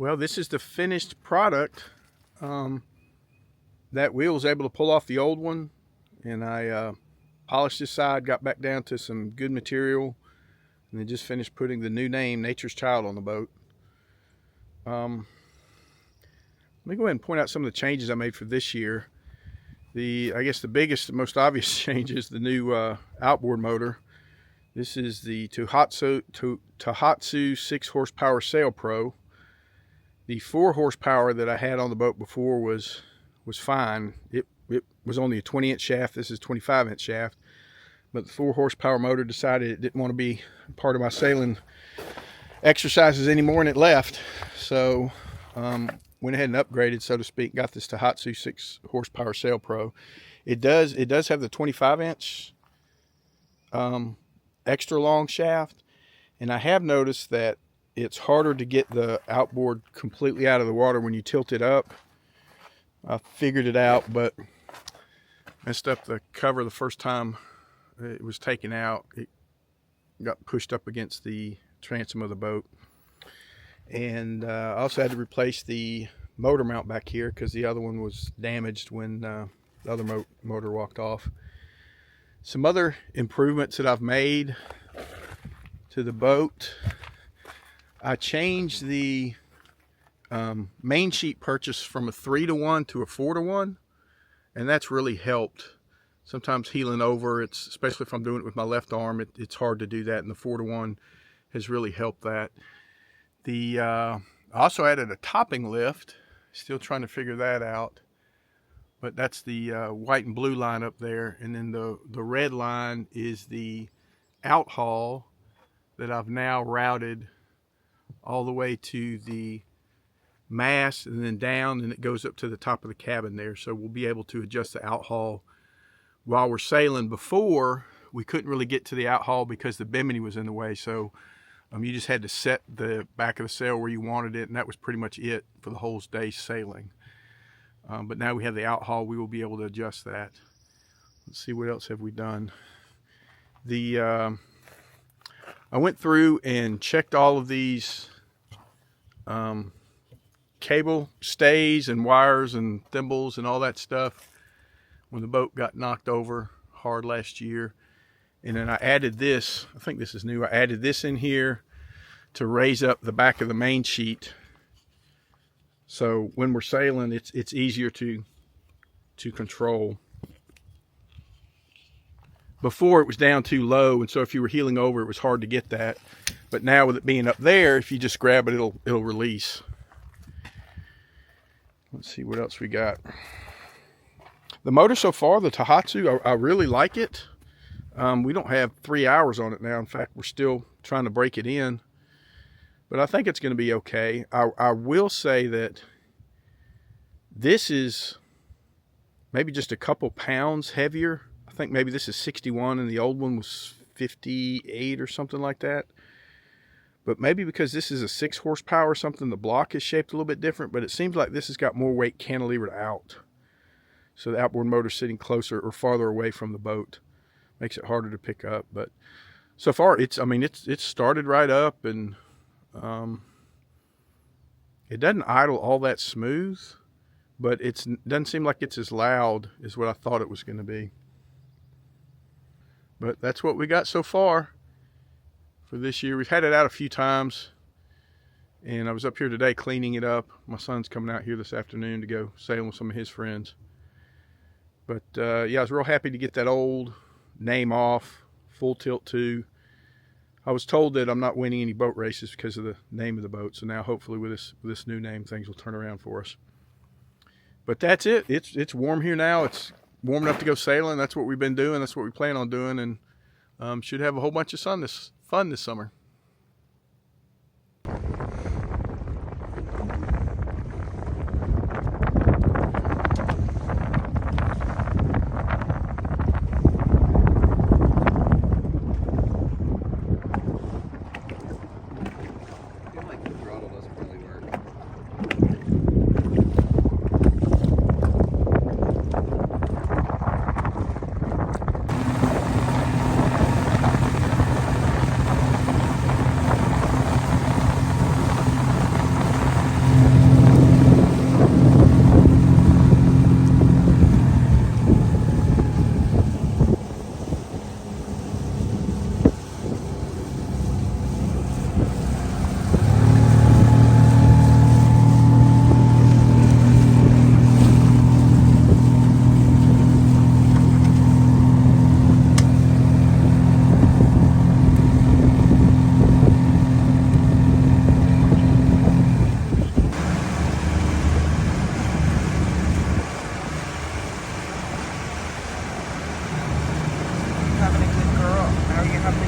Well, this is the finished product. That wheel was able to pull off the old one, and I polished this side, got back down to some good material, and then just finished putting the new name, Nature's Child, on the boat. Let me go ahead and point out some of the changes I made for this year. I guess the biggest, most obvious change is the new outboard motor. This is the Tohatsu 6 horsepower Sail Pro. The 4 horsepower that I had on the boat before was fine. It was only a 20-inch shaft. This is 25-inch shaft. But the 4 horsepower motor decided it didn't want to be part of my sailing exercises anymore, and it left. So went ahead and upgraded, so to speak. Got this Tohatsu 6 horsepower Sail Pro. It does have the 25-inch extra long shaft, and I have noticed that it's harder to get the outboard completely out of the water when you tilt it up. I figured it out, but messed up the cover the first time it was taken out. It got pushed up against the transom of the boat. And I also had to replace the motor mount back here because the other one was damaged when the other motor walked off. Some other improvements that I've made to the boat. I changed the main sheet purchase from a 3-to-1 to a 4-to-1, and that's really helped. Sometimes heeling over, especially if I'm doing it with my left arm, it's hard to do that, and the 4-to-1 has really helped that. I also added a topping lift. Still trying to figure that out, but that's the white and blue line up there, and then the red line is the out haul that I've now routed all the way to the mast and then down, and it goes up to the top of the cabin there. So we'll be able to adjust the out haul while we're sailing. Before, we couldn't really get to the out haul because the bimini was in the way. So you just had to set the back of the sail where you wanted it, and that was pretty much it for the whole day's sailing. But now we have the out haul, we will be able to adjust that. Let's see, what else have we done? I went through and checked all of these cable stays and wires and thimbles and all that stuff when the boat got knocked over hard last year. And then I added this, I think this is new, I added this in here to raise up the back of the main sheet. So when we're sailing, it's easier to control. Before, it was down too low, and so if you were heeling over, it was hard to get that. But now with it being up there, if you just grab it, it'll release. Let's see what else we got. The motor so far, the Tohatsu, I really like it. We don't have 3 hours on it now. In fact, we're still trying to break it in. But I think it's going to be okay. I will say that this is maybe just a couple pounds heavier. I think maybe this is 61 and the old one was 58 or something like that. But maybe because this is a 6 horsepower or something, the block is shaped a little bit different, but it seems like this has got more weight cantilevered out. So the outboard motor sitting closer or farther away from the boat makes it harder to pick up. But so far, it's started right up, and it doesn't idle all that smooth, but it doesn't seem like it's as loud as what I thought it was going to be. But that's what we got so far for this year. We've had it out a few times, and I was up here today cleaning it up. My son's coming out here this afternoon to go sailing with some of his friends. But yeah, I was real happy to get that old name off, Full Tilt 2. I was told that I'm not winning any boat races because of the name of the boat, so now hopefully with this new name, things will turn around for us. But that's it. It's warm here now. It's warm enough to go sailing. That's what we've been doing. That's what we plan on doing, and should have a whole bunch of fun this summer. you have to